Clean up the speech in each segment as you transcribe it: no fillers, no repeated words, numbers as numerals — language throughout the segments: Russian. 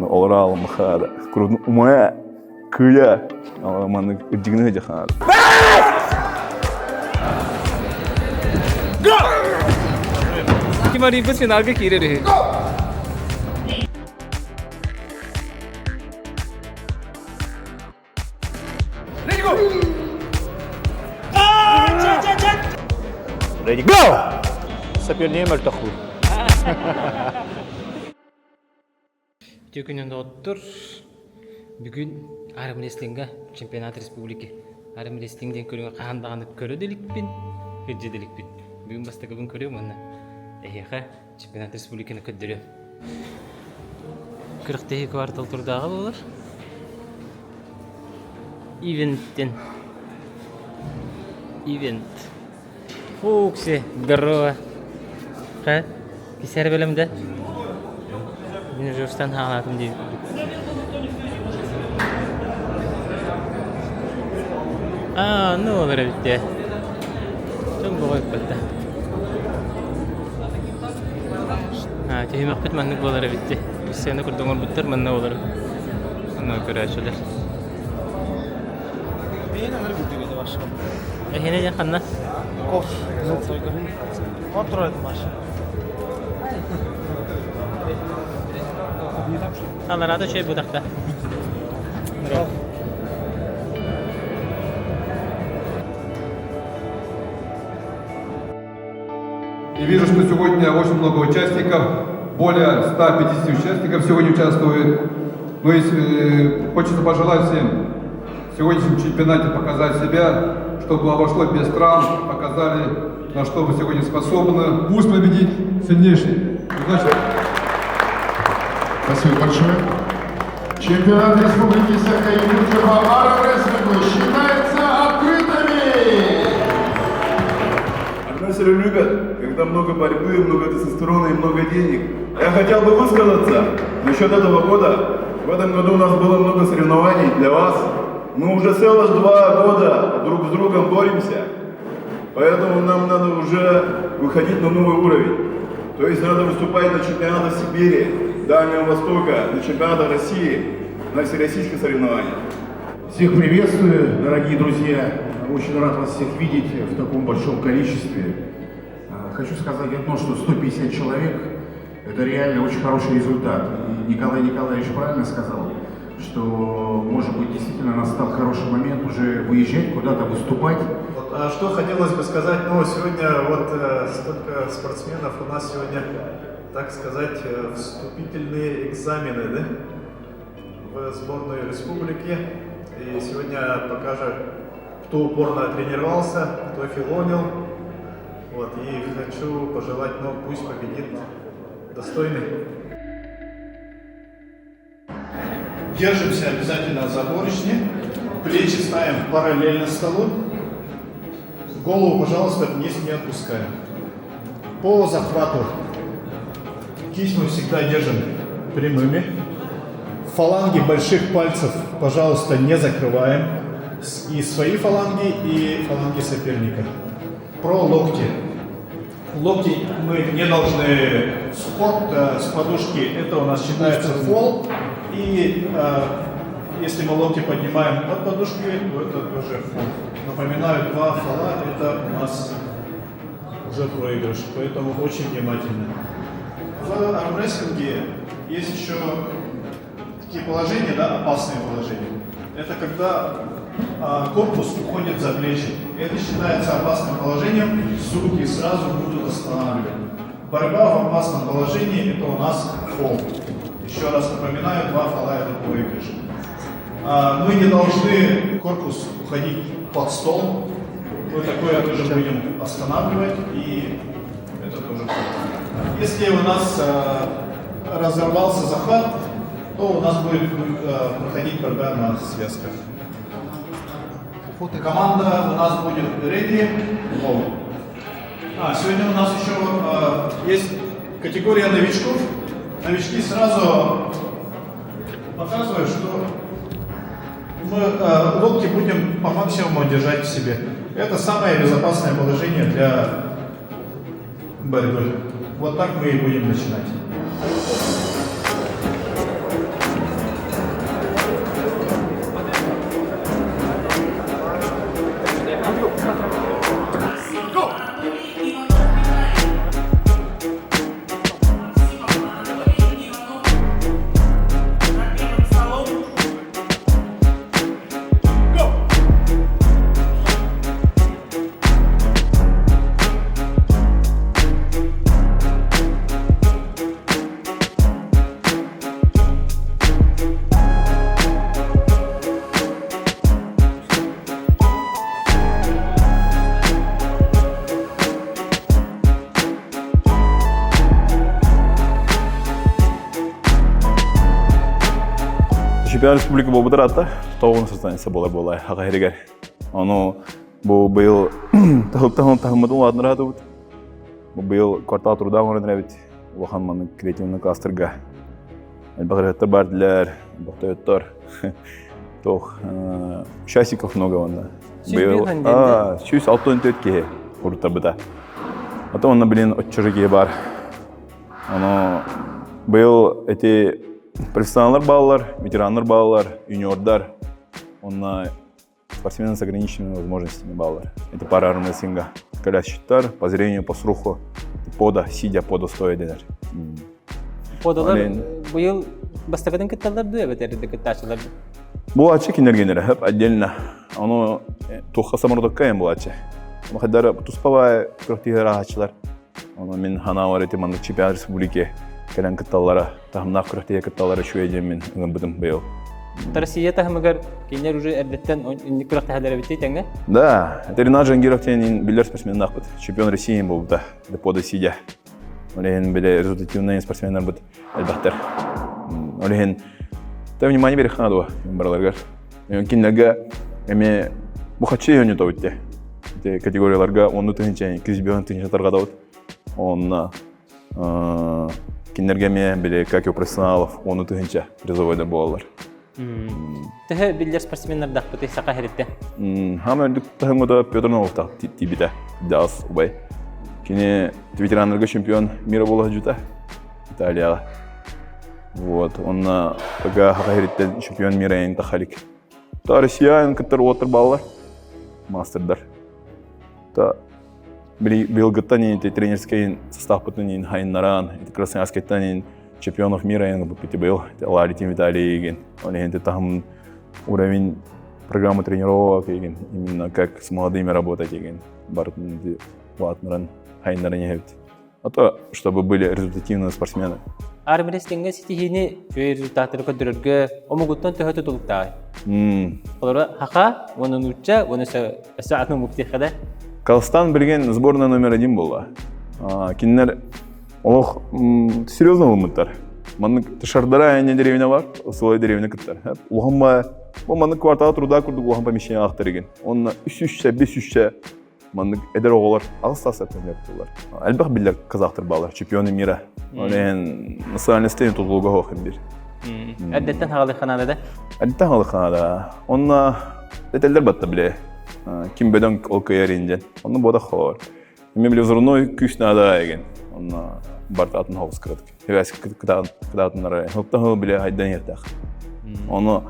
oral mıxada. Kurun umaya kıya. Alamanı ıcıgını jaxan. Himari bus final के कीड़े रहे Ready go! Сопернее мертаху. Текунен доттур бүгүн арым реслингге чемпионат республики арым реслингден көрүнгө кандаганы көрө деликпин хыджы деликпин бүгүн бастагыбын көрөм аны эхе чемпионат республиканы көддөрөм 42 квартал турдагы болор ивент Фукси, здорово. Ха? Кисер белем да? Мен уже устан халатым дейм. Ну олар битте. Чоң богой битте. Техимак бит маннык болар битте. Сені көрдіңор бұттар, манна олар. Ана көрі ашылар. Мен әмір бүттігеді башқа. Әхене жан қанна? Кош. Контроль машина. Аларада şey budakta. И вижу, что сегодня очень много участников, более 150 участников сегодня участвует. Но если хочется пожелать всем в сегодняшнем чемпионате показать себя, чтобы обошло без травм, показали, на что вы сегодня способны. Пусть победит сильнейший. Удачи! Спасибо большое. Чемпионат Республики Саха-Якутия по армрестлингу считается открытыми. Армрестлеры любят, когда много борьбы, много тестостерона и много денег. Я хотел бы высказаться насчет этого года. В этом году у нас было много соревнований для вас. Мы уже целых 2 года друг с другом боремся. Поэтому нам надо уже выходить на новый уровень. То есть надо выступать на чемпионатах Сибири, Дальнего Востока, на чемпионатах России, на всероссийских соревнованиях. Всех приветствую, дорогие друзья. Очень рад вас всех видеть в таком большом количестве. Хочу сказать одно, что 150 человек – это реально очень хороший результат. И Николай Николаевич правильно сказал, что, может быть, действительно настал хороший момент уже выезжать, куда-то выступать. Что хотелось бы сказать, сегодня столько спортсменов, у нас сегодня, так сказать, вступительные экзамены, да, в сборную республики. И сегодня покажет, кто упорно тренировался, кто филонил. И хочу пожелать, пусть победит достойный. Держимся обязательно за поручни, плечи ставим параллельно столу, голову, пожалуйста, вниз не отпускаем. По захвату кисть мы всегда держим прямыми, фаланги больших пальцев, пожалуйста, не закрываем, и свои фаланги, и фаланги соперника. Про локти. Локти мы не должны сход с подушки, это у нас считается фол. И если мы локти поднимаем под подушки, то это тоже фол. Напоминаю, 2 фола – это у нас уже проигрыш, поэтому очень внимательно. В армрестлинге есть еще такие положения, опасные положения. Это когда корпус уходит за плечи. Это считается опасным положением, руки сразу будут останавливать. Борьба в опасном положении – это у нас фол. Еще раз напоминаю, 2 фола – это проигрыш. Мы не должны корпус уходить под стол. Мы такое тоже будем останавливать, и это тоже фол. Если у нас разорвался захват, то у нас будет проходить борьба на связках. Команда у нас будет ready, low. Сегодня у нас еще есть категория новичков. Новички сразу показывают, что мы локти будем по максимуму держать в себе. Это самое безопасное положение для борьбы. Вот так мы и будем начинать. чемпионат республики был ата, тоғын состанется болай, аға ерегер. Оны бұл был тағымыдың ладын рады бұд. Бұл был квартал труда орын рәбіт. Оған маны креативный кластерға. Әлбағыреттер бардылар, бақтайыттар. Тоқ, участников много онда. Сүйіс 6-4 кеге құрыттар бұда. Ата онда білін отчыры кеге бар. Оны бұл әте профессионалдар балалар, ветерандар балалар, юниордар. Онда спортсмены с ограниченными возможностями балалар. Это пара армрестлинга. Колясчиктар по зрению, по слуху, пода, сидя, пода, стоя денер. Подалар быйыл бастакадан кытталарды, бетерди кыттачыларды. Бұл ачы кинергенері хеп отдельно. Оны туққа самырдыққа ем бұл ачы. Мұхаддар туспавай күріктігер ағачылар. Оны мен хана бар еті маңдық чемпионат республики кәлін кытталары, тағымнақ күріктігер кытталары шуеден мен ұғын бұдым бұйыл. Россия тахмагар кинер уже эрдеттен күріктігерлері бітті тәңгі? Да, это Ренат Жангировтен билер спортсмен нақпыд. Чемпион России был да, депода сидя. Олеген біле результативный спортсмендар бұд әлбәқтер. Олеген та внимание берек қанадуа бараларгар. Кинлерге әме бұқатшы өне тауытте. Категорияларға 10 түхінчен, 200 түхінчен тарғада өт. Онна кинлерге әме біле как и у профессионалов 10 түхінчен призовойда болалар. Тәхі білдер спортсмендар дақпыты сақа херетті? Хам өрдік тахымыда Петр Нововтақ тибіті, дағыз ұбай. Кене ветеранларға чемпион мира болығы жүті, Италияға. Вот, онна қаға хақа хереттен чемпион мира ең тақалик. Та Россия күттір отыр балалар, мастердар. Та білгіттен тренерскейін состав бұтын хайыннаран, красноярскайттан чемпионов мира ең бұппеті был, Лари Тим Виталий еген. Он там уровень программы тренировок еген, именно как с молодыми работать еген. Бартын ватнаран, хайнаран егет. А то, чтобы были результативные спортсмены. Армрестлинге сетихини результаттары көндірерге омығыттан төхөті тұлықтағы. Олары хақа, оның ұтча, оны саатның мұқтиқада? Казахстан білген сборная номер 1 была. Кинлер олық серьезно ұлмыттар. Маны тышардара әне деревіне бар, солай деревіне күттар. Оған ба, маны квартал труда күрдік, оған помещение ақтар еген. Онына 300-500 маны әдер оғылар, ағыстасы әптен әптілер. Әлбәқ білдер қазақтар балар, чемпионы мира. Олен национальный стейн тұтылуға оғын бір. Әдеттен хағалы қанада да? Әдеттен хағалы қанада. Онына әтелдер бәтті біле. Ким бөдің ол көйер енден. Онына бода қалар. Мен біле взрывной күш нада еген. Онына барты атын хауыз кірадық. Хевәс кідаатынлары. Хылттан біле айдан ертақ. Оны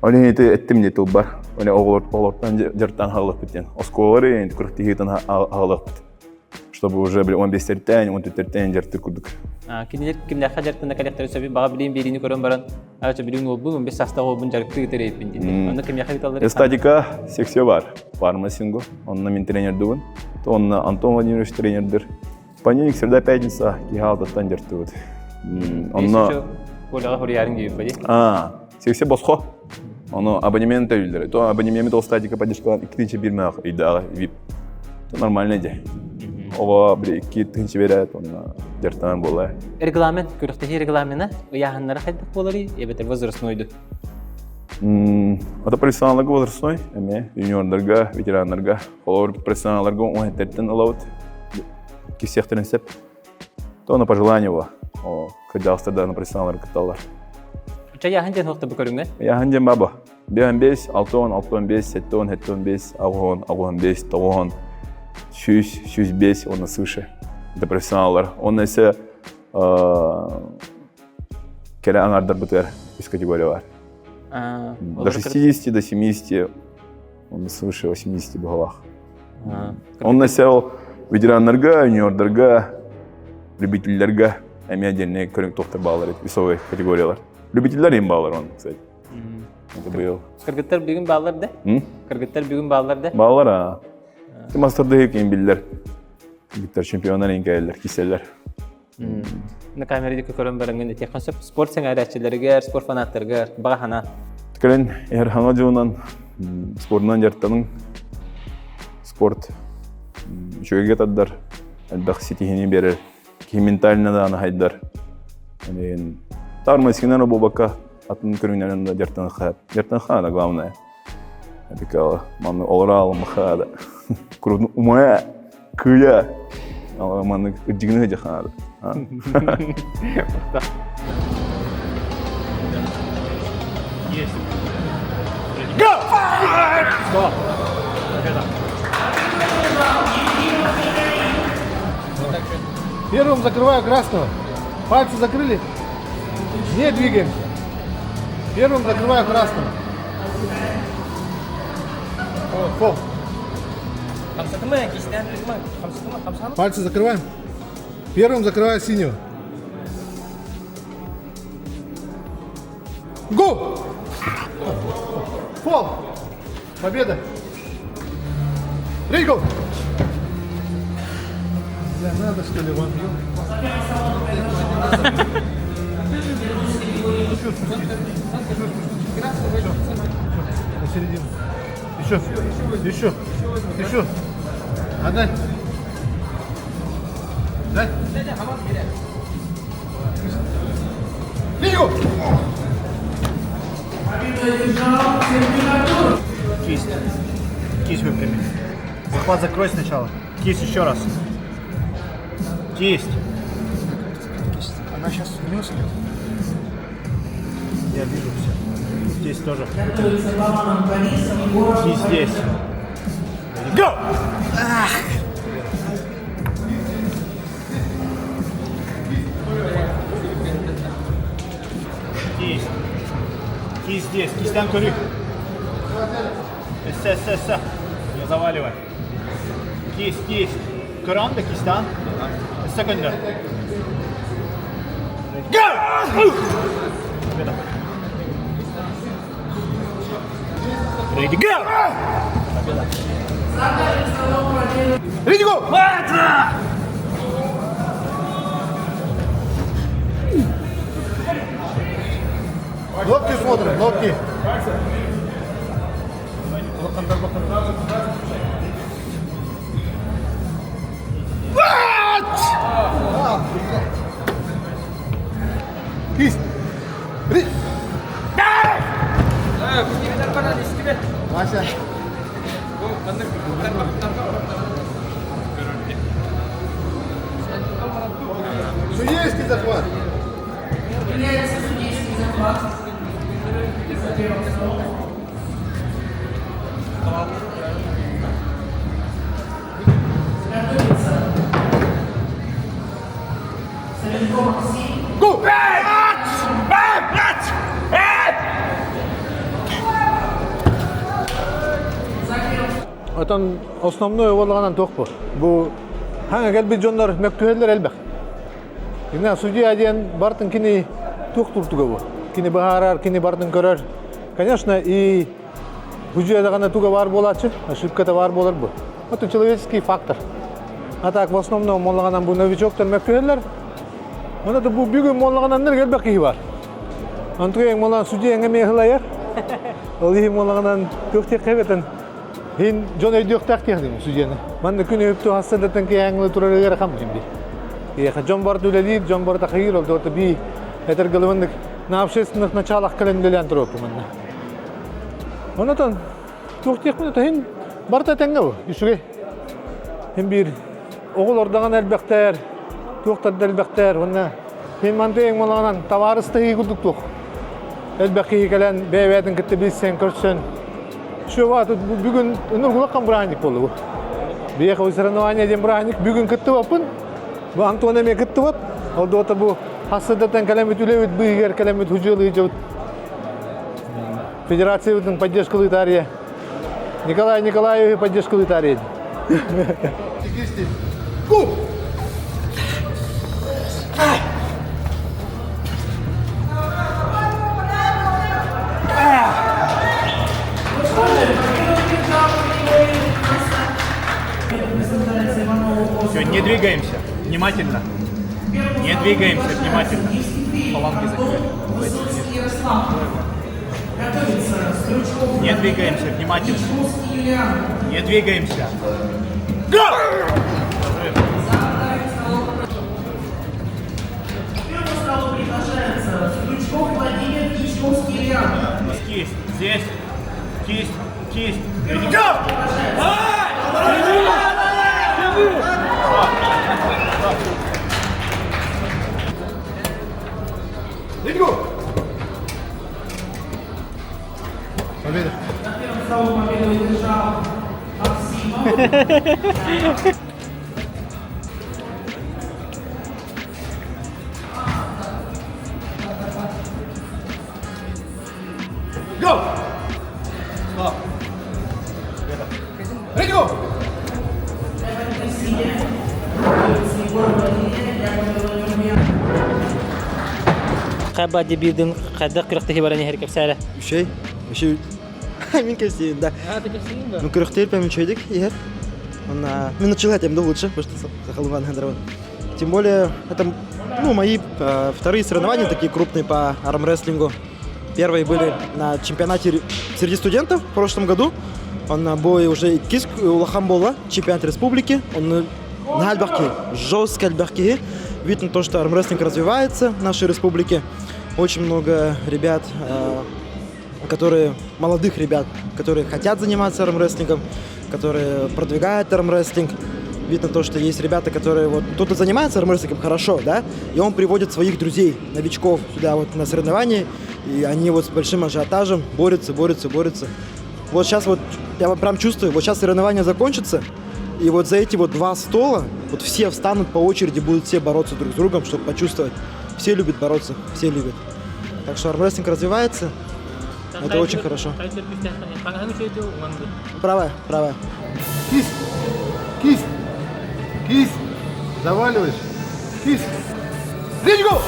олен еті әттім деті бар. Олен оғылырттан жырттан хағылық біттен. Осколары енді күріктігетін хағылық біт. Чтобы уже 15-тертен, 14-тертен жыртты күрдік. Кинелер кимляха жартында коллектор сөбі баға білейін берейіні көрін баран. Ағача білейін ол бұл, 15 састағы ол бұн жарықты кетер еппен дейді. Онда кимляха біталдар? Эстатика секция бар. Фармасингу. Онна мен тренерді бұн. Онна Антон Владимирович тренердір. Понедельник, среда, пятница, кихалтаттан жыртты бұд. Бесінші қолаға хұриярын дейіп бәде? Секция босқо. Оны абонемент тәуілдері. То абонемент ол статика поддержкалан 2-1 ақ үйдағы VIP. То нормально де. Оға бір 2-2 берет, оны жырттанан болай. Регламент, көріқтегі регламені ұяғанлары қайдақ болары, ебетер возрастнойды? Это профессионаларға возрастной, әме, юниордарға, ветеранларға, олар профессионаларға 10-тәрттен ұлауыт. Кесектерін сәп. То на пожелание его, кадалстарда на профессионаларға кытталар. Уча яғын жен хоқты бұл көріңді? Яғын жен баба. 5-5, 6-5, 7-5, 6-5, 9, 6-5, он свыше. Это профессионалдар. Он есе келе аңардар бұтыр, из категория бар. До 60, до 70, он свыше 80 в головах. Он насел ветеранларға, юниордарға, любительлерға, әме отдельные көрінг тоқтар балалар, весовые категориялар. Любительлер им балалар он, кстати. Это был. Кыргыттар бүгін балалар да? Кыргыттар бүгін балалар да? Балалар, Мастарды екен білдер. Кыргыттар чемпионар ең кәйелер, кеселер. На камерада көрін барыңын тек қансып спорт сәңәрәтчілерігер, спорт фанаттарығар, баға хана? Тікілін, әр хана жауынан спортынан жарттаның спорт жөге таддар, әлбәқ сетихіне берер, ке менталіне да аны хайдар. Тарма ескенен бұл бақа атын көрүнен да жертен хада главное. Это кала маны олрал махада. Крудну умая кыя. Ала маны жигне жахада. Есть. Первым закрываю красного. Пальцы закрыли. Не двигаемся. Первым закрываю красного. Фол. Пальцы закрываем. Первым закрываю синего. Го! Фол. Победа. Ready, go! Да, надо что ли вам? На середину. Еще. Отдай. Дай. Лигу! Кисть выпрями. Захват закрой сначала. Кисть еще раз. Кисть. Она сейчас вниз идет. Я вижу все. Здесь тоже. Кисть здесь. Go! Кисть. Кисть здесь. Кистян курик. Не заваливай. Кисть. Kur'an da Kistan. Second. Go! Ready, go! Ready, go! Локти смотрим, локти. Кисть. Вася. Судейский захват. Является судейский захват. Готовится. Соленков Максим. Go! Отан основной болғанан тоқ бұл. Бұл хаңа кәлбет жонлар мәктүхелер әлбәқ. Ина судья аден бартын кini тоқ тұртуға бұл. Кini бағарар, кini бартын көрер. Конечно, и судьяда ғана туға бар болачы, ошибката бар болар бұл. Это человеческий фактор. А так в основном молғанан бұл новичоктар мәктүхелер. Оны да бұл бүгін молғанан нер кәлбәқ кейі бар. Антуен молған судья әңгәме ғылайыр. Ол ехі молғанан көктек қайбетін. Хин жон өйдөк тактиядым судьяны. Манда күнү өптү хастадаттан кеңле турарыгар хам жимди. Я жон бар дулелит, жон бар тахир ол дорта би этер галвандык на общественных началах календелян тропу манда. Онотон токтек менен хин барта теңгө ишуге. Хин бир огул ордаган элбектер, токтар элбектер, онна хин манда эң молаган товарысты ийгүлдүк ток. Элбекки келен бебедин китти билсен көрсөн. Şu var, bugün nurgulakkan bıraknik oldu bu. Bir yakın sıralamayla diye bıraknik, bugün kıttı vapın. Bu Antoneme kıttı vap. Oldu da bu hastadan kalamet ülevit, bu yer kalamet hücreli hücret. Федерациядың поддержкалы тария. Николай Николаевич поддержкалы тария. Все, не двигаемся. Внимательно. Не двигаемся, внимательно. Фаланги закрыли. Не двигаемся, внимательно. Не двигаемся. Го! Приглашается Стручков Владимир, Ичков Здесь. Кисть. Кисть. Победа. Победу одержал Максимов. Қаба дебилдің қадда күріқті бараны әрекеп сәрі. Şey Min кестейін, да. Ты кепсейін ба? Ну, күріқтер пәмен чөйдік, егер. Мы начали тем лучше, потому что Сахалуан Хендерон. Тем более, это мои вторые соревнования такие крупные по армрестлингу. Первые были на чемпионате среди студентов в прошлом году. Он был уже Киск Улахамбола, чемпионат республики. Он на альбахке, жестко альбахке. Видно то, что армрестлинг развивается в нашей республике. Очень много ребят, молодых ребят, которые хотят заниматься армрестлингом, которые продвигают армрестлинг. Видно то, что есть ребята, которые кто-то занимается армрестлингом хорошо, да, и он приводит своих друзей, новичков сюда на соревнования, и они с большим ажиотажем борются. Вот сейчас я прям чувствую, сейчас соревнования закончатся, и за эти два стола все встанут по очереди, будут все бороться друг с другом, чтобы почувствовать. Все любят бороться, все любят. Так что армрестлинг развивается, это очень хорошо. Правая. Кисть. Заваливаешь. Кисть. Речку!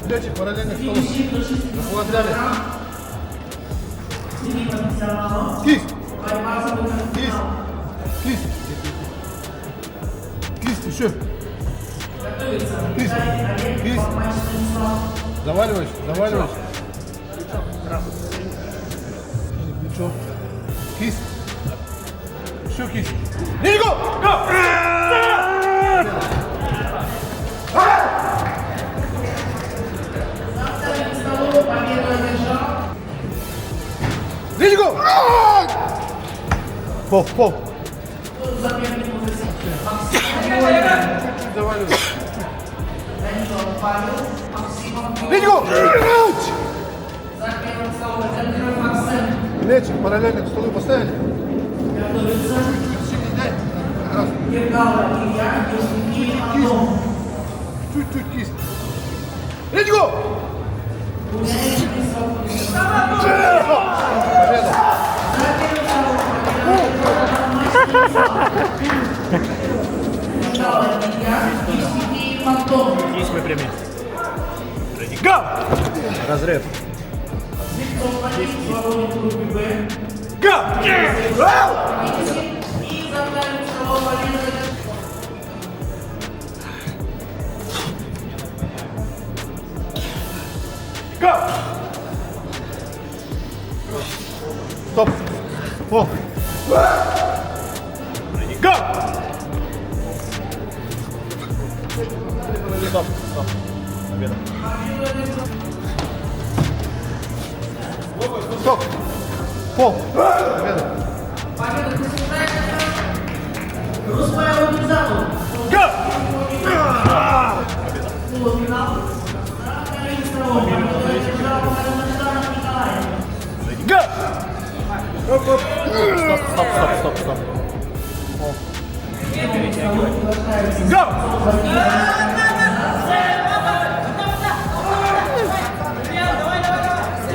Плечи параллельно к столу. Охлаждали. Кисть. Кисть, еще. Кисть. Заваливаешь. Плечо. Кисть. Еще кисть. Речку! Речку! Пол. Заваливай. Речку! Плечи параллельно к столу поставили. Чуть-чуть кисть. Речку! Есть мы прямые. Ready, go! Разрыв. Go! Go! Стоп. Пол. Ready, go! Стоп. Победа. Стоп. Пол. Победа. Go! Go! Стоп. Go!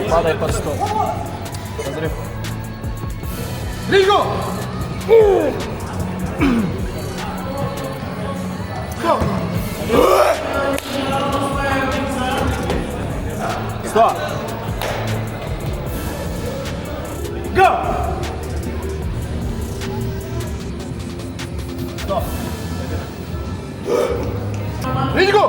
Падай под стол. Разрыв. Речку! Стоп! Go! Стоп. Речку!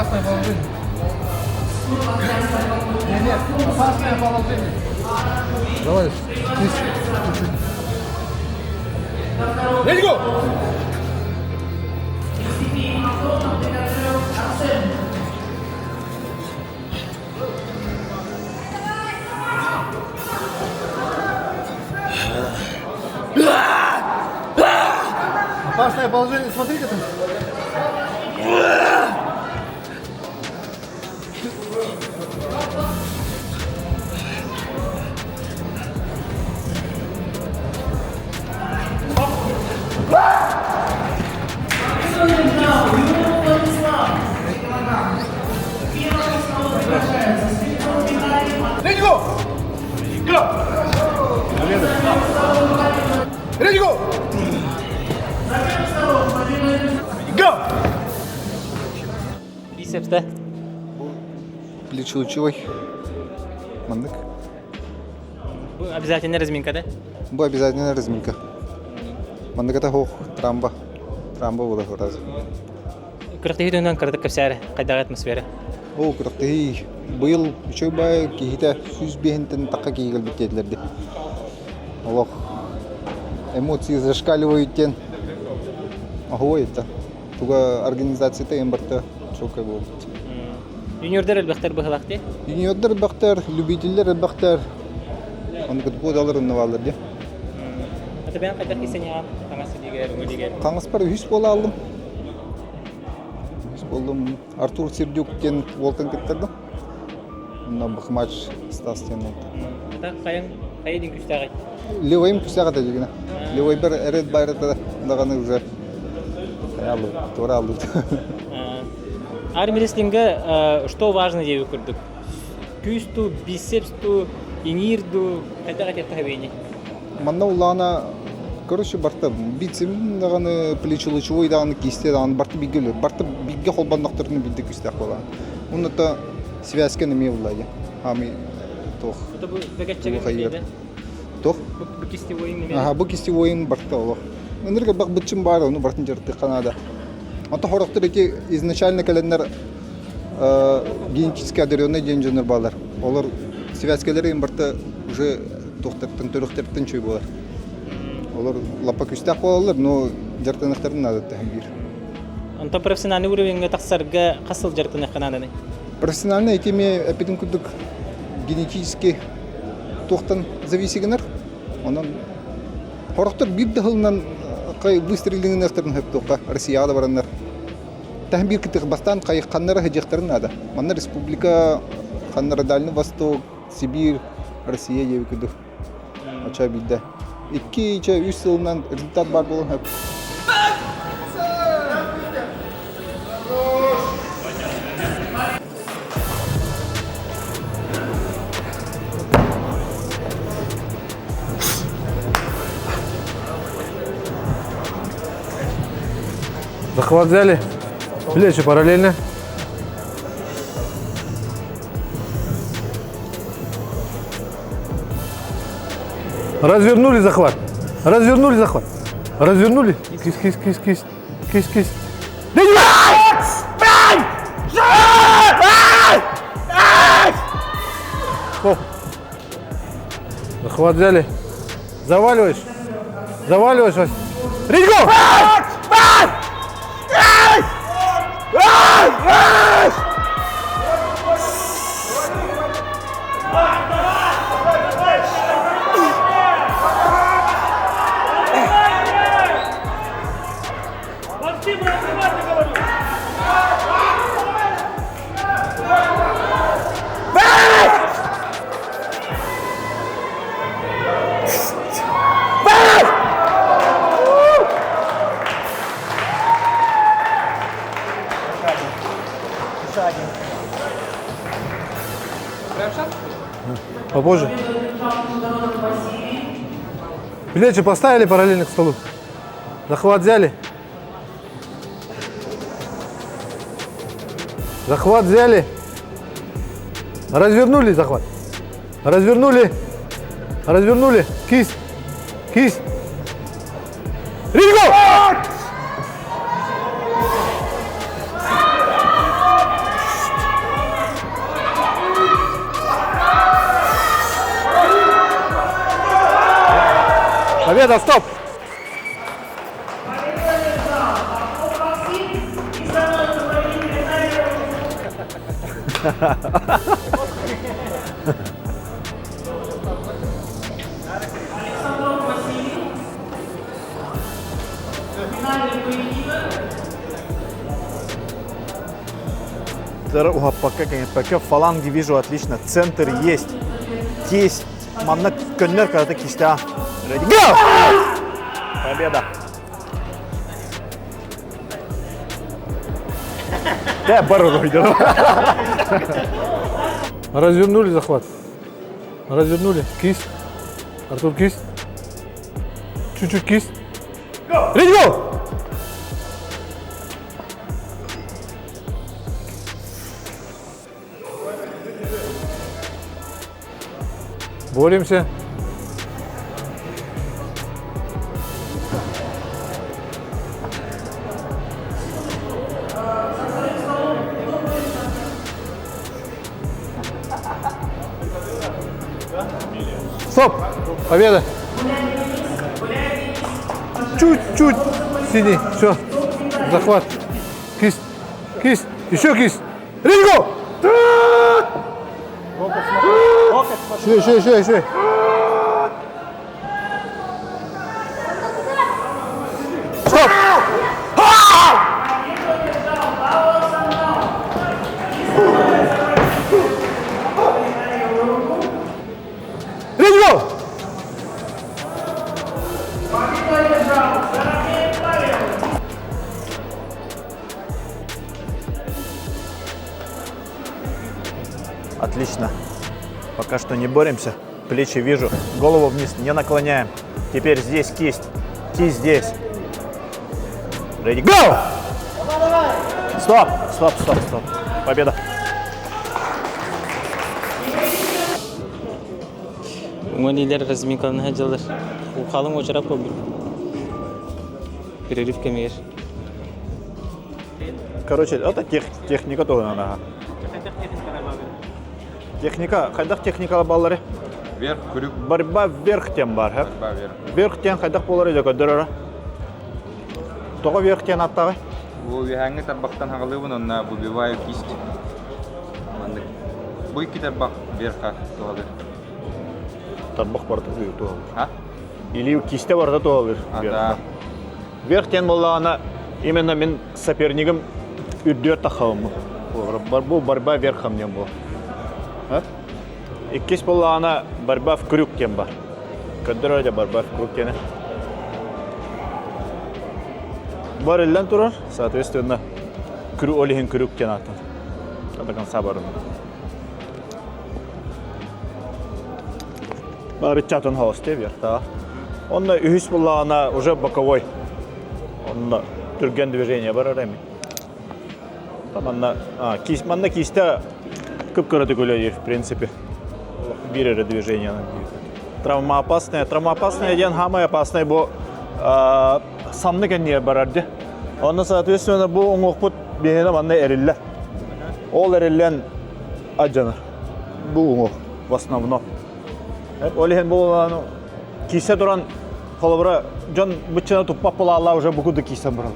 Опасное положение. Нет, опасное положение. Давай, кисть. Ready, go! Опасное положение, смотри-ка там. Ready, go! Go! Ready, go! Go! Бицепсте. Плечелучевой. Мандык. Обязательно разминка, да? Бу обязательно разминка. Мандык это хох, трамба. Трамба было раз. Күрәктәге дөннән кырдык кәпсәре, кайдагы атмосфера. О, күрәктәге быел үчөй бай кихитә сүз бехентен такка кигел биткәтләрде. Аллах. Эмоции зашкаливают тен. Ого, это. Туга организацияда эмбарта чокай булды. Юниордар әлбәттә быһылакты. Юниордар бактар, любительләр бактар. Аны көтүп алырны валды. Ата бән кайда кисәне тамасы дигәр, дигәр. Таңыз бар 100 бола алдым. 100 болдым. Артур Сердюктен волтан кеттерди. Мына бу матч Стастен. Та каян кайдын күстәгә. Левойм күстәгә дигән. Левой бер ред байрата даганы уже. Алды, тора алды. Армрестлингга что важно деп күрдүк? Күстү, бицепсту, инирду, кайдагы тәһәбене. Манна улана короче барта бицем даганы плечелучевой даганы кисте даганы барта бигеле. Барта бигге холбандыктырны билдик күстәк була. Унда связка неме булады. Ами тох. Это бу бегәчәгә диде. Тох. Бу кистевой неме? Ага, бу кистевой барта олох. Энерге бак битчим бар, ну бартын жерти Канада. Ата хорактыр эти изначально календар генетически одаренный денженер балар. Олар связкалары им барта уже тохтыртын төрөктөртөн чөй болар. Олар лапа күстәк болалар, но жартыныктарын надо тәһбир. Anta профессиональный уровеньгә таксарга касыл жартыны Канаданы. Профессиональный этими эпидем күдүк генетически тохтан зависигенер. Онан хорактыр бир дәһылнан кай выстрелingen ахтырын хеп тока Россияда бараннар. Тәһбир китек бастан кай каннары хаҗактарын нада. Манна республика каннары Дальний Восток, Сибирь, Россия дип күдүк. Ача бидә. 2-3 елдан результат бар булган хеп. Захват взяли. Плечи параллельно. Развернули захват. Развернули захват. Развернули. Кисть, кисть, кисть, кисть. Кисть, кисть. О. Захват взяли. Заваливаешь. Заваливаешь, Вася. Ready, go! Попозже. Плечи поставили параллельно к столу. Захват взяли. Захват взяли. Развернули захват. Развернули. Развернули. Кисть. Кисть. Ринго! Победа, стоп! Пока фаланги вижу отлично. Центр есть. Есть. Манна көннер карата кистя. Ready, go! Победа. Да, бару идет. Развернули захват. Развернули. Кисть. Артур, кисть. Чуть-чуть кисть. Ready, go! Боремся. Стоп! Победа! Чуть-чуть синий. Все. Захват. Кисть. Кисть. Еще кисть. Ринго! Еще. Стоп! Ринго! Отлично. Пока что не боремся. Плечи вижу. Голову вниз не наклоняем. Теперь здесь кисть. Кисть здесь. Ready, go! Стоп! Победа. Уманилер разминканы хаджалар. Ухалым очарап кобир. Перерыв кемер. Короче, это техника тоже надо. Техника, хайдах техника баллары? Вверх, крюк. Борьба вверх тем бар, ха? Борьба вверх. Вверх тем хайдах болары да көдөрөр. Тога вверх тем аттагы? Бу виханга табактан хагалыбын, онна выбиваю кисть. Бу икки табак вверха тугалыр. Табак барда тугалыр. А? Или кисте барда тугалыр. Да. Вверх тем боллагана именно мен сопернигим үрдүр тахабым. Бу борьба вверхом нем бу. Иккис боллагана борьба в крюк тем бар. Көдөрөр да борьба в крюк тене. Барылдан турар, соответственно, олихин крюк тенатын. Атакан сабарын. Бары чатын хаусте верта. Он үхіс болағына уже боковой. Он түрген движение бар арами. Манна кисте көп көрөтү көлөйір, в принципе. Бирері движение. Травмоопасная. Травмоопасная ден хамай опасная бу санны кеннер барарды. Онда, соответственно, бу оңоқпут бейіне манна эриллер. Ол эриллен аджаныр. Бу оңоқ, в основном. Олихен бұл кисе туран холобра жон бычына туппап бола алла уже букуды кисен бұрал.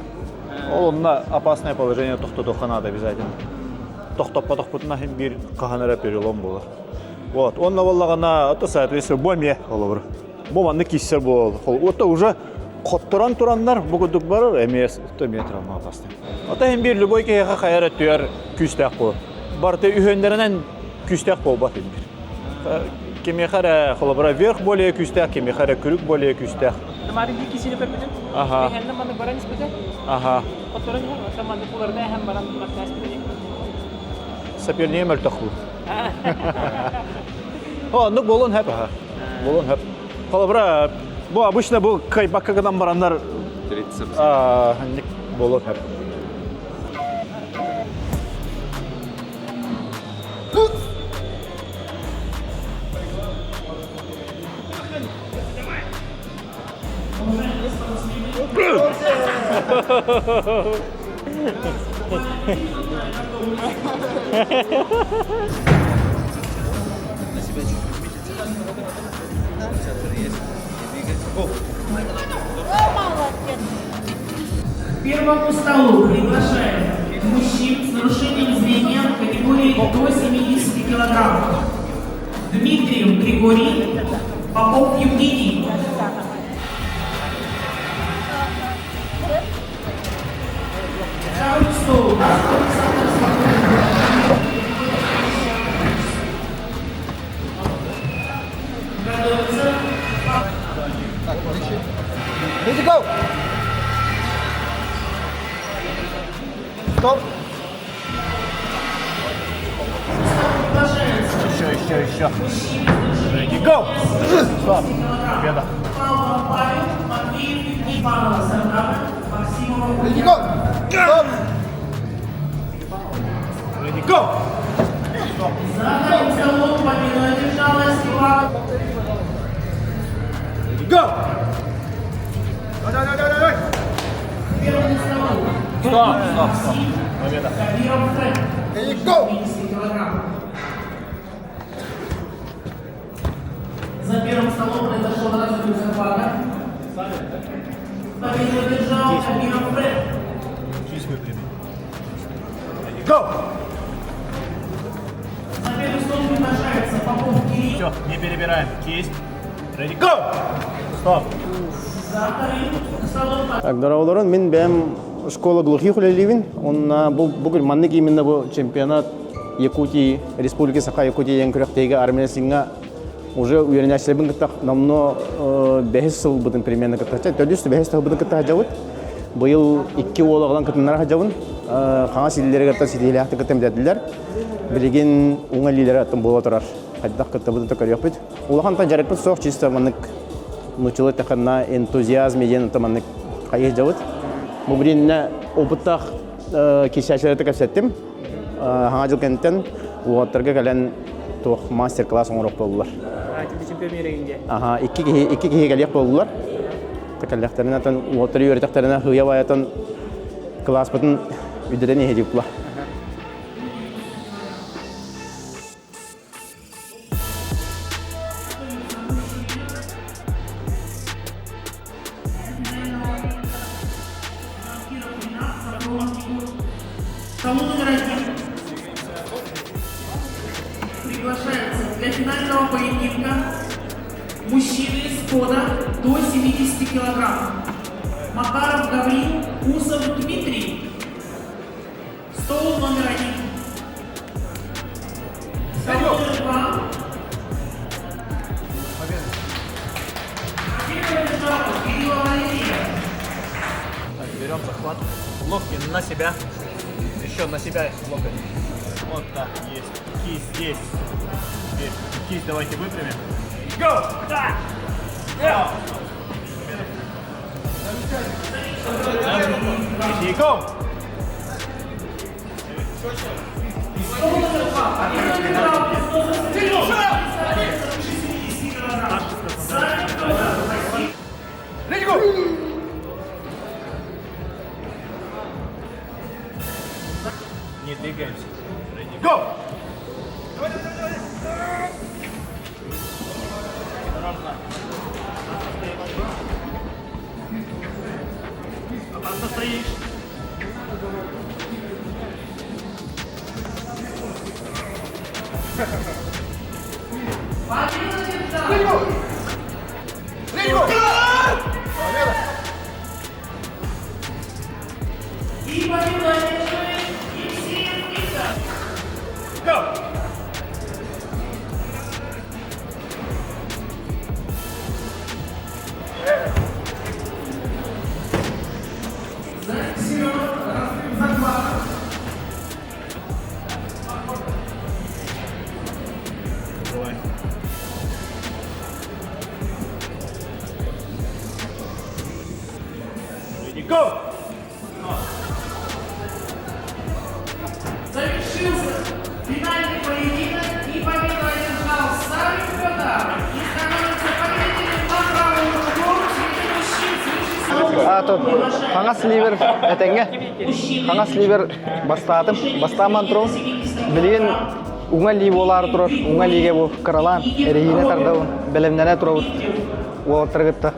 Ол онна опасное положение тоқтатуға надо обязательно. Тоқтаппатық бұтына бір қағанара перелом болар. Вот, онна болағана, это соответственно боме холобра. Боманны кисер бол. Это уже қоттыран тураннар букудук барыр, эмес, это метралма опасный. Это бір любой кейға қайары түйер күстәк бол. Барты үйендерінен күстәк бол бат бір. Кемехара холобра вверх более күстәк, кемехара крюк более күстәк. Тамары кисине пепетен. Ага. Бехенне маны баран испете. Ага. Оторын һәм таманы буларда һәм баран буларда испете. Сопернее мөлтәху. О, ну болон һәп. Болон һәп. Холобра бу обычно бу кайбаккадан барандар Трицепс. Болон һәп. Спасибо. К первому столу приглашаем мужчин с нарушением зрения категории до 70 килограммов. Дмитриев Григорий, Попов Евгений. Второй стол. Готовится. Ready, go! Стоп! Еще. Ready, go! Стоп. Победа. Павел, Матвеев, Иванова, Сардана, Максимова. Ready, go! Стоп! Ready, go! За вторым столом победу одержалась Иванова. Ready, go! Первому столу. Стоп. Победа. Кабиров Фред. Ready, go! 50 килограмм. За первым столом произошел разрыв захвата. Победу одержал Кабиров Фред. Go! За первый стол приглашается Попов Кирилл. Все, не перебираем. Кисть. Ready, go! Стоп. За вторым столом Так, дорогой, мен бәм школа глухих үлелевин. Он бүкіл маннык именно бұл чемпионат Якутии, Республики Саха-Якутия еңкіректегі армиясыңа уже уверенняшылыбын кіттақ намно 5 сыл бұдың примерно кіттақча. Төлісті 5 сыл бұдың кіттақ жауыд. Бұл 2 олағылан кіттінлер жауын. Қаңа силелері кітті сетейлі ақты кіттім дәділер. Білеген оңа лилері аттым бола тұрар. Қайдақ кітті бұдың тұқыр yok бұд. Олаған та жарық бұд соқ чисто маннык нучылы тақына энтузиазм еден ұтыманнык қайық жауыд. Бұл бірінне опыттақ кешәшілерді көпсеттім. Хаңа жыл кәнттен оғаттарға кәлін тоқ мастер-класс оңырық болдылар. Чемпион ерегінде. Екі кеге кәлек болдылар. Тәкәліқтарына тән оғаттары үйретіқтарына хүйя баятын класс бұтын үйдерен ехедіп бұла. Столу номер 1 приглашается для финального поединка мужчины с пода до 70 килограмм. Макаров Гаврил, Усов Дмитрий. Стол номер 1. Стол номер 2. Кирилла Валерия. Берем захват. Локти на себя. Еще на себя локоть. Вот так, есть. Кисть здесь. Теперь кисть давайте выпрямим. Go! Да! Go! И go! Ready, go! Не двигаемся. Ready, go! Опасно стоишь. Ready, go! И победу одерживает Евсеев Виктор. Go! Давай. Ready, go! Завершился финальный поединок и победу одержал Савин Федор и становится победителем по правому углу среди мужчин свыше 70 Хаңа сливер әтәңге. Хаңа сливер бастатым. Бастаман тұру. Білген уңа ли болар тұрыр. Уңа лиге бұл қыралан. Әрейіне тардауын. Білімнені тұру. Оғаттыр күтті.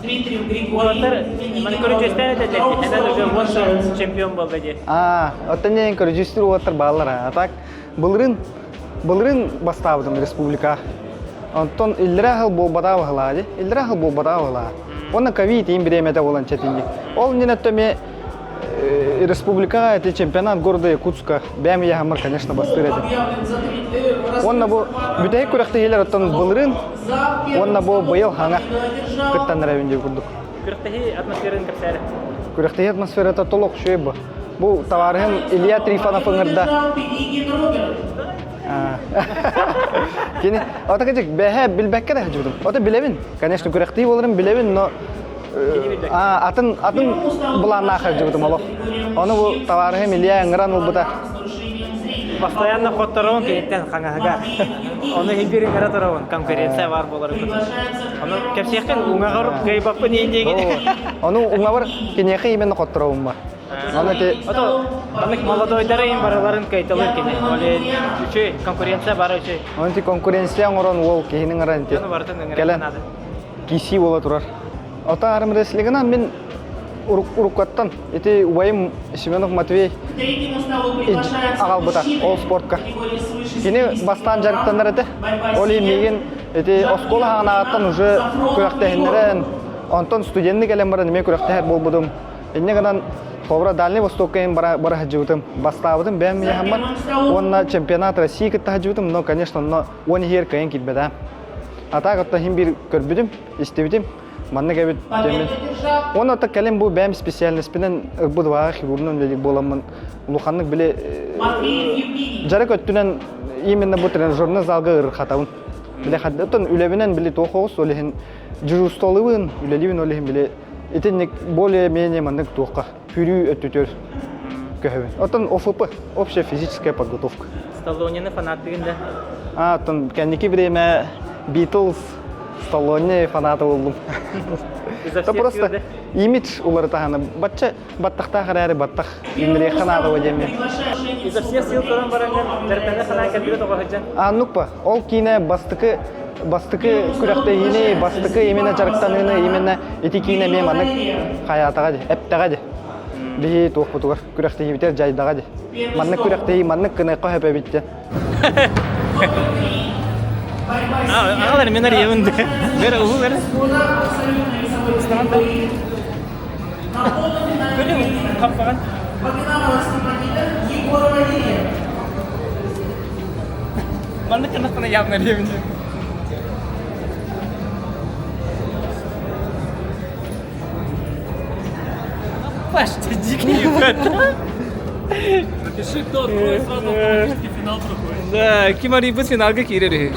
Дмитрий Олар Григорьев. маны көрүчөстөн эте анан уже вот чемпион болду же. Оттан ең көрүжүстүр оттар баллар. А так былырын бастабыдым республика. Онтон илрахыл бу бадавыла, илрахыл бу бадавыла. Онна ковид им биремете болан четинги. Ол ненеттеме республика это чемпионат города Якутска. Бәм я хамар, конечно, бастырет. Онна бу бүтәй күрәхте елер оттан былырын. Онна бу быйыл хаңа кыттан рәвенде күрдүк. Күрәхтеги атмосфераны кепсәре. Күрәхте атмосферата толок шөй бу. Бу товарым Илья Трифонов ыңырда. Кини ата кечек бәһә билбәккә дә җибдем. Ата билебин. Конечно, күрәхти булырым билебин, но атын булан нахыр җибдем алып. Аны бу товарым Илья ыңыран ул бута. Постоянно хоттарон кенеттен хаңага. Аны хибирин каратарон конференция бар болар. Аны кепсәккән уңа гарып гайбакпы нендеге. Аны уңа бар кенеке именно хоттарым бар. Аны те Аны молодойдары им бараларын кайталар кене. Оле үче конкуренция бар үче. Аны конкуренция орон ол кехинин гаран те. Аны бартын Келен киси бола турар. Ата арым реслигенан мен уруккаттан эти Уайым Семенов Матвей агалбыта ол спортка. Кини бастан жарыктандар эте. Оли меген эти оскола ханагаттан уже күрәктәһеннәрен Антон студентны келем бара неме күрәктәһәр болбудум. Эннегенан Хобра Дальний Востокка им бара хаҗыбытым. Бастабытым бәм я хаммат. Онна чемпионат России китә хаҗыбытым, но конечно, но он һәр кайын китбәдә. Атак атта һим бир көрбүдүм, истебидим. Манны кебет темен. Он ата калем бу бәм специальность менен бу два хирургның лелек боламын. Улуханнык биле жарык өттүнен именно бу тренажерны залга ыр хатабын. Биле хаттан үлебенен биле тохогус олехин жүрү столыбын, үлелибин олехин биле этенник более-менее мандык тохка. Пюрю өттүтөр көһөбүн. Отон ОФП, общая физическая подготовка. Сталлонены фанаттыгында. Тон кәнеки время Beatles, Сталлоне фанаты болдум. Это просто имидж улар таханы. Батча баттахта харары баттах. Имре ханада вадеме. Изо всех сил көрөн баранган дәртәне хана кәбире тога хаҗан. Нукпа, ол кине бастыкы күрәктәгене, бастыкы именно жарыктаныны, именно этикине мен анык хаятага ди, эптага Бихи тух потугар күрәктәге битер җайдага ди. Манны күрәктәге манны кына каһәбә битте. Агалар менәр явында. Бер угылар. Станда. Көрәм капкан. Манны кына явнар явында. Пашта дикий ребята. Напиши, кто откроет сразу автоматически финал проходит. Да, Кимари будет финал как Кирири.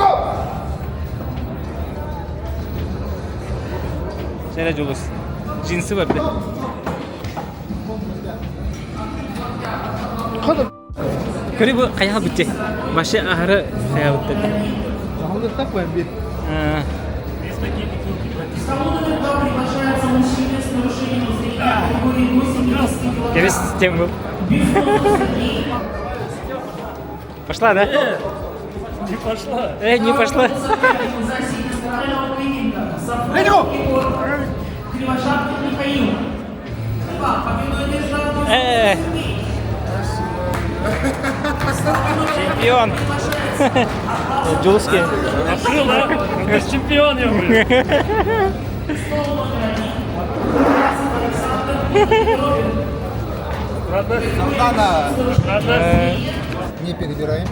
Şöyle Julius. Cinsi var bir de. Köri bu kaya bitti. Başı ahırı kaya bitti. Ahırı takmayın bir. Кевис тем был. Пошла, да? Не пошла. Не пошла. Чемпион. Джулский. Открыл, да? Ты же чемпион, я говорю. Не перебираем.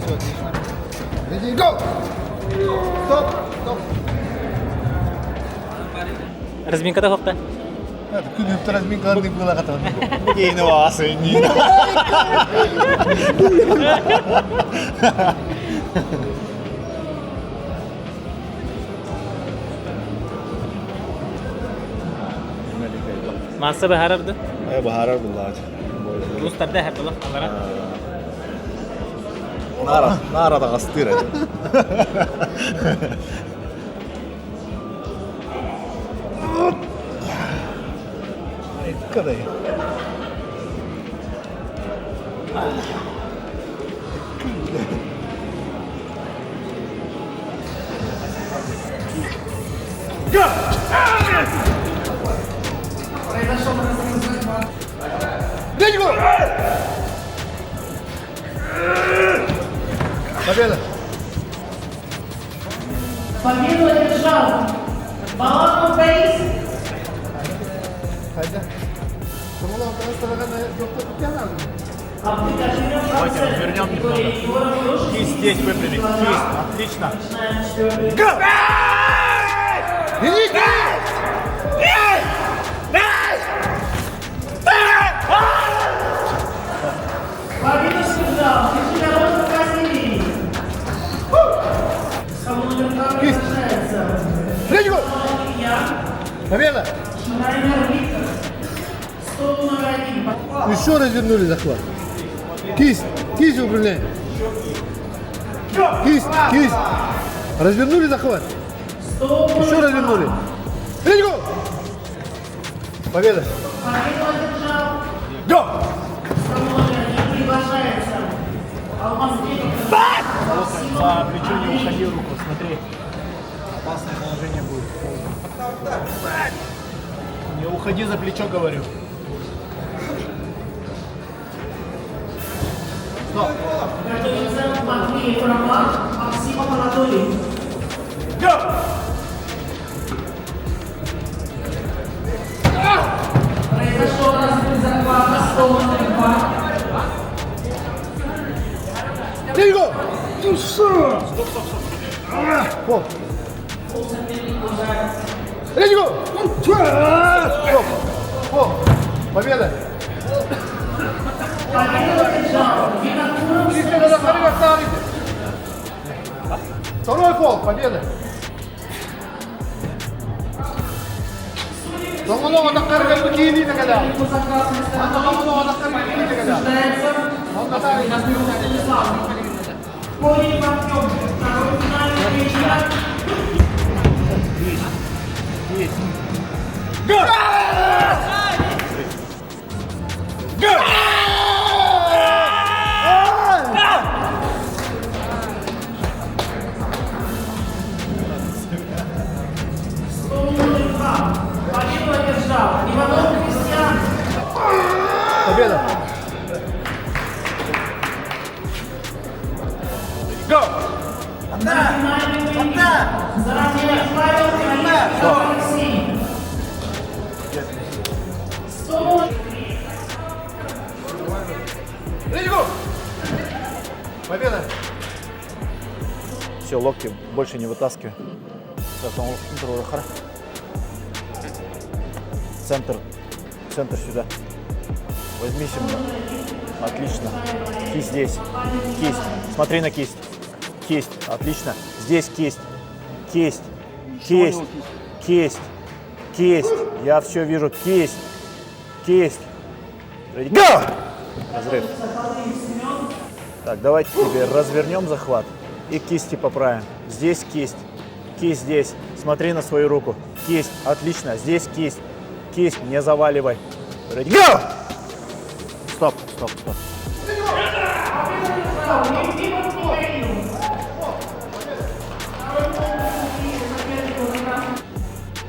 Все отлично. Ready, go! Стоп! Стоп! Разминкада хопта. Күнүптөр разминкаларды кыла катат. Кейіні бағасы не. Masa baharardı. Baharar bunlar. Ruslarda hep Allah Allah'a. Nara da kastır acaba. Kadar. Go! Давайте развернем немного. Кисть здесь выпрямить. Кисть. Отлично. Победу сигнал. Международный Василий. Стол номер 2 приглашается. Победа! Шнайдер Виктор. Стол номер 1. Еще развернули захват. Кисть, кисть выпрямляем. Кисть, кисть. Развернули захват. Еще развернули. Ринго! Победа! Победу одержал. Го! Стол номер 1 приглашается. Алмазбеков. За плечо не уходи руку, смотри. Опасное положение будет. Не уходи за плечо, говорю. Готовится Матвей Роман, Максим Анатолий. Произошел разбит захвата, стол номер 2. Ринго! Пол. Ринго! Пол. Победа! Победу одержал. Винокуров. Кристина Захарова ставите. Второй пол. Победа! Домонова таққарған бұл кейлейді қада. Домонова таққарған кейлейді қада. Онда тағы. Поле Артем. Второй финальный поединок. Стол номер 2. Победу одержал. Иванов Кристиан. Победа! Финальный поединок. Заранее Павел Калинин, Алексей. Стол. Ринго! Победа! Все, локти больше не вытаскивай. Центр. Центр сюда. Возьми себя. Отлично. Кисть здесь. Кисть. Смотри на кисть. Кисть. Отлично. Здесь кисть. Кисть. Кисть. Кисть. Кисть. Я все вижу. Кисть. Кисть. Go! Разрыв. Так, давайте теперь развернем захват и кисти поправим. Здесь кисть. Кисть здесь. Смотри на свою руку. Кисть. Отлично. Здесь кисть. Кисть. Не заваливай. Ready, go! Стоп, стоп, стоп.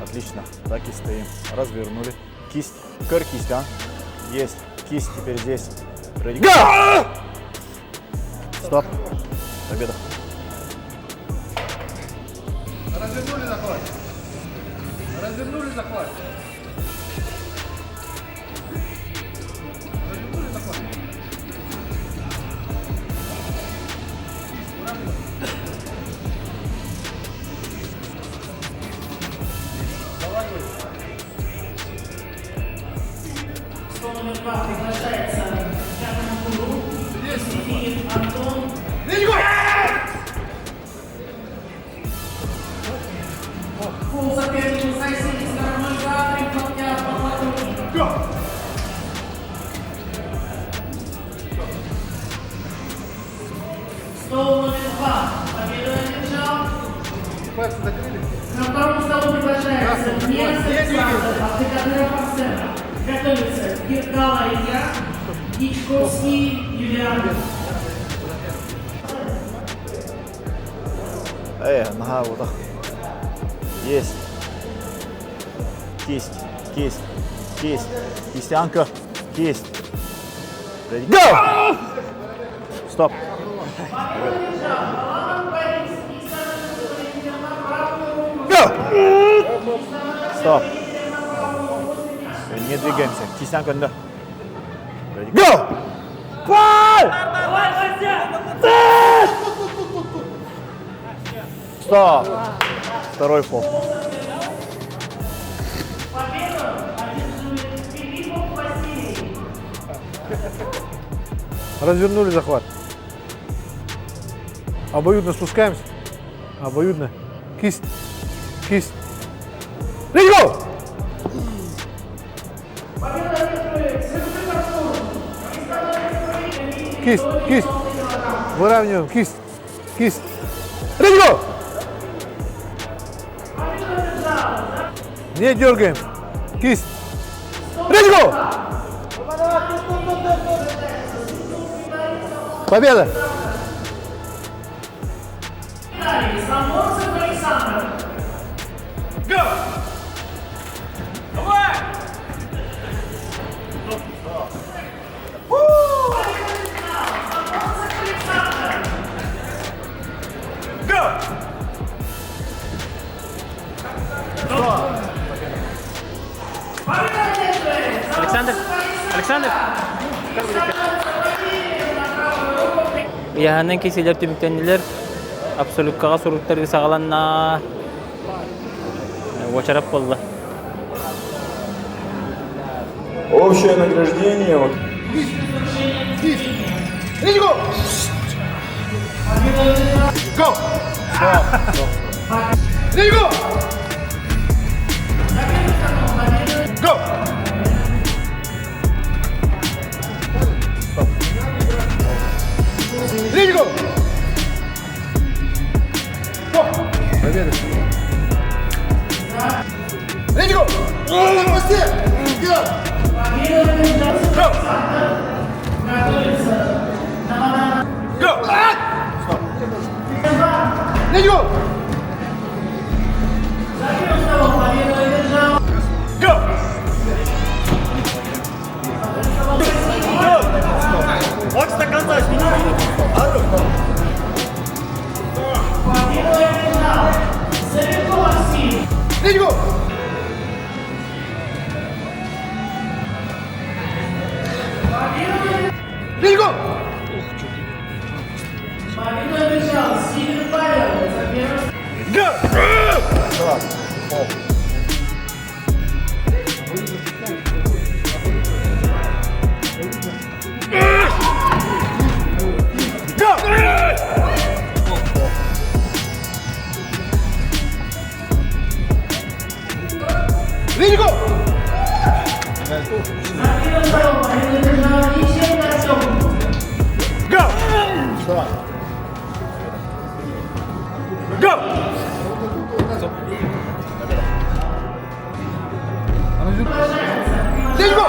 Отлично. Так и стоим. Развернули. Кисть. Кор кисть, а? Есть. Кисть теперь здесь. Ready, go! Стоп. Победа. Развернули захват. Развернули захват. Развернули захват. Стол номер 2 приглашается Джану Гуру, Сергей Антон. Пол сопернику Сайсини стороной за 3 локтя по ладони. Стол номер 2. Победу одержал. На втором столу приглашается не Александр, а Декадыров Арсен. Готовится Гиргала Илья, Дичковский Юлиан. Нога вот так. Есть. Кисть, кисть, кисть. Кистянка, кисть. Ready, go! Стоп. Go! Стоп. Не двигаемся. Кистянка, да. Go! Стоп! Второй фол. Победу одерживает Филиппов Василий. Развернули захват. Обоюдно спускаемся. Обоюдно. Кисть. Кисть. Let's go! Кисть, кисть. Выравниваем. Кисть. Кисть. Let's go! Не дергаем. Кисть. Let's go! Победа! Самонцев Александр. Александр! Александр! Яһанан киселер түмүктенилер абсолюткага суруктар сагаланна очарап болду. Общее награждение. Вот. Let's go! Go! Let's go! Go! Let's go! Go! Победа! Let's go! Go! Go! Let's go! Go! Let's go! Let's go! Let's go! Go! Go! Let's go!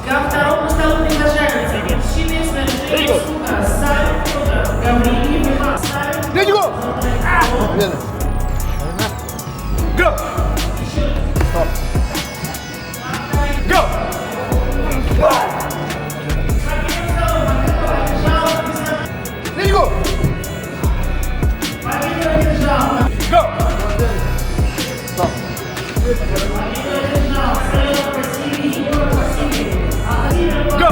Ко второму столу приглашаются вершины снаряжения суда Савин Федор, Гавриил Иван. Let's go! Победа! Go! Go! Let's go! Go! Go!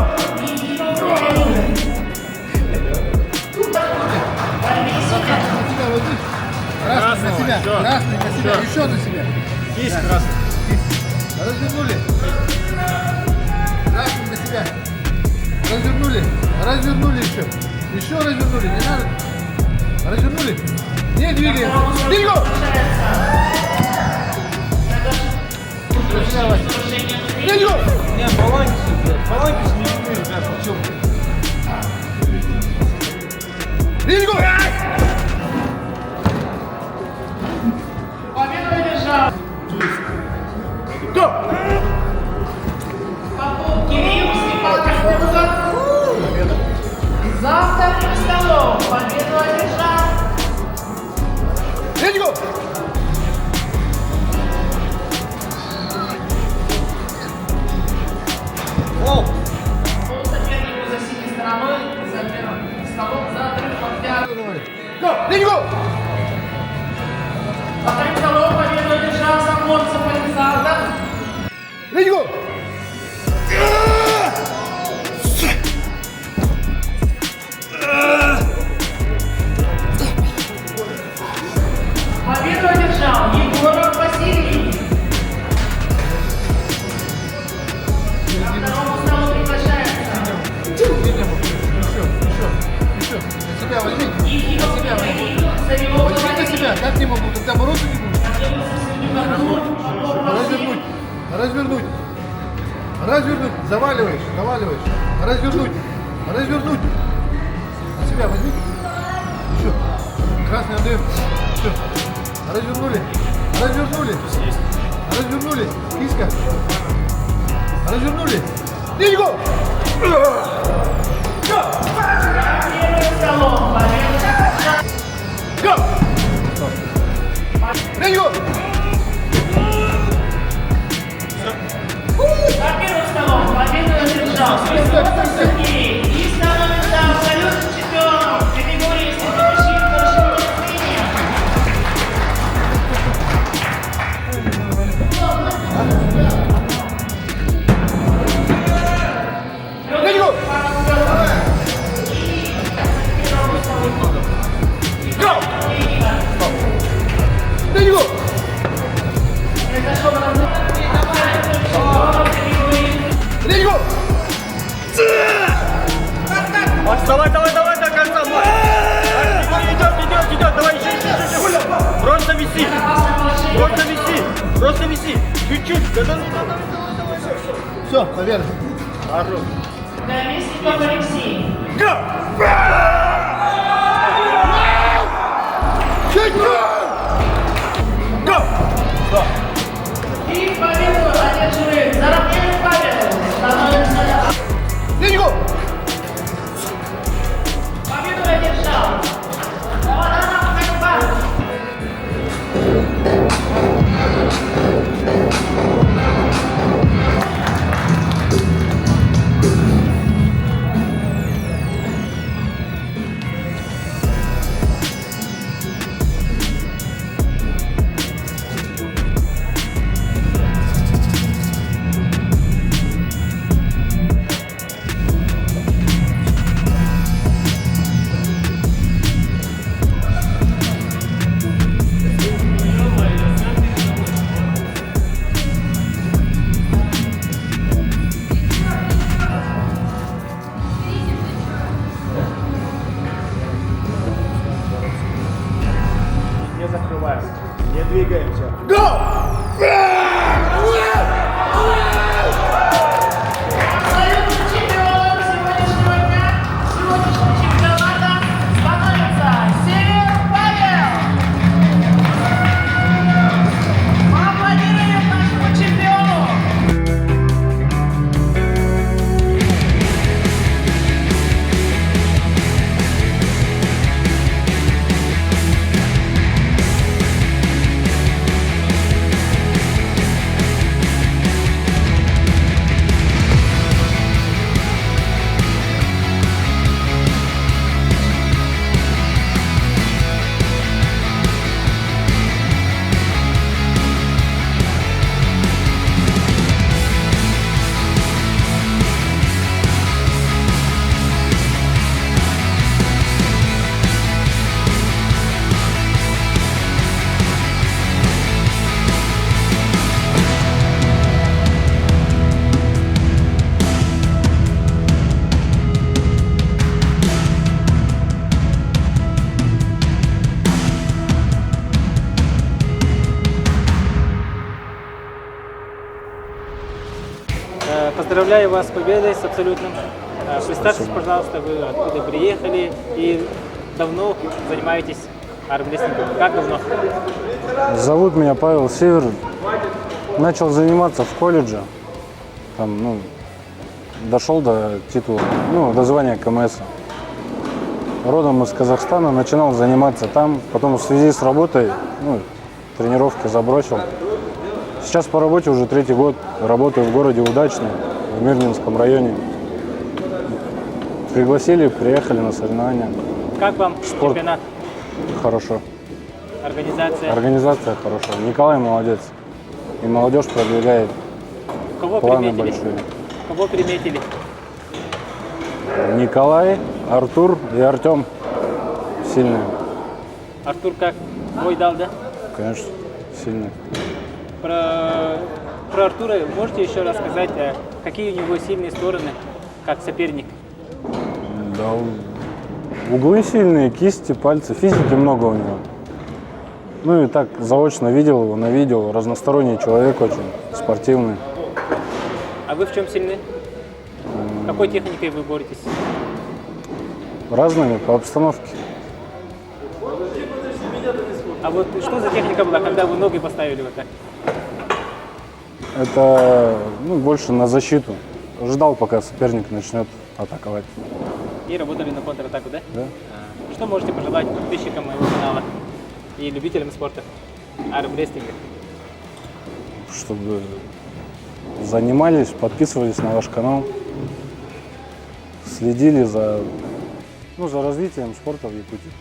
Красный на себя, красный на себя, еще на себя. Есть красный. Развернули. Красный на себя. Развернули. Развернули еще. Еще развернули. Не надо. Развернули. Не двигаем. Двигаем. Двигаем. Не, баланки не видны, ребят, в чем? Двигаем. Победу одержал. Go! Попов Кирилл, Степан Костюков. За вторым столом победу одержал. Let's go! Пол сопернику за синей стороной, за первым столом, за отрыв от пятого. Go! Let's go! За вторым столом победу одержал Самонцев Александр. Let's go! Еще. На себя возьми. На себя возьми. Возьми на себя. Как не могу? Тогда бороться не буду. Развернуть. Заваливаешь. Развернуть. На себя возьми. Еще. Красный отдаем. Все. Развернули. Киска. Развернули. Дельго! Go! Дельго! За первым столом победу одержал Христос Сергей и становится абсолютным чемпионом категории среди мужчин мужского зрения. Дельго! Go! Дельго! Дельго! Давай до конца. Идет, давай еще. Просто виси. Чуть-чуть. Давай. Все, победа. Колесников Алексей. И победу одерживает Зараптелев Павел. Становится... Дельго! Победу одержал. Володаров Хайбар. Не закрываем. Не двигаемся. Абсолютным чемпионом сегодняшнего дня, сегодняшнего чемпионата становится Север Павел. Поаплодируем нашему чемпиону. Поздравляю вас с победой, с абсолютным. Представьтесь, пожалуйста, вы откуда приехали и давно занимаетесь армрестлингом. Как давно? Зовут меня Павел Север. Начал заниматься в колледже. Там, дошел до титула, до звания КМС. Родом из Казахстана, начинал заниматься там. Потом в связи с работой, тренировки забросил. Сейчас по работе уже 3-й год. Работаю в городе Удачный, в Мирнинском районе. Пригласили, приехали на соревнования. Как вам чемпионат? Хорошо. Организация? Организация хорошая. Николай молодец. И молодежь продвигает. Кого планы приметили? большие. Кого приметили? Николай, Артур и Артем. Сильные. Артур как? Бой дал, да? Конечно, сильные. про Артура можете еще рассказать, какие у него сильные стороны, как соперник? Да, углы сильные, кисти, пальцы, физики много у него. Ну и так заочно видел его на видео, разносторонний человек очень, спортивный. А вы в чем сильны? Какой техникой вы боретесь? Разными, по обстановке. А вот что за техника была, когда вы ноги поставили вот так? Это больше на защиту. Ждал, пока соперник начнет атаковать. И работали на контратаку, да? Да. Что можете пожелать подписчикам моего канала и любителям спорта армрестлинга? Чтобы занимались, подписывались на ваш канал, следили за развитием спорта в Якутии.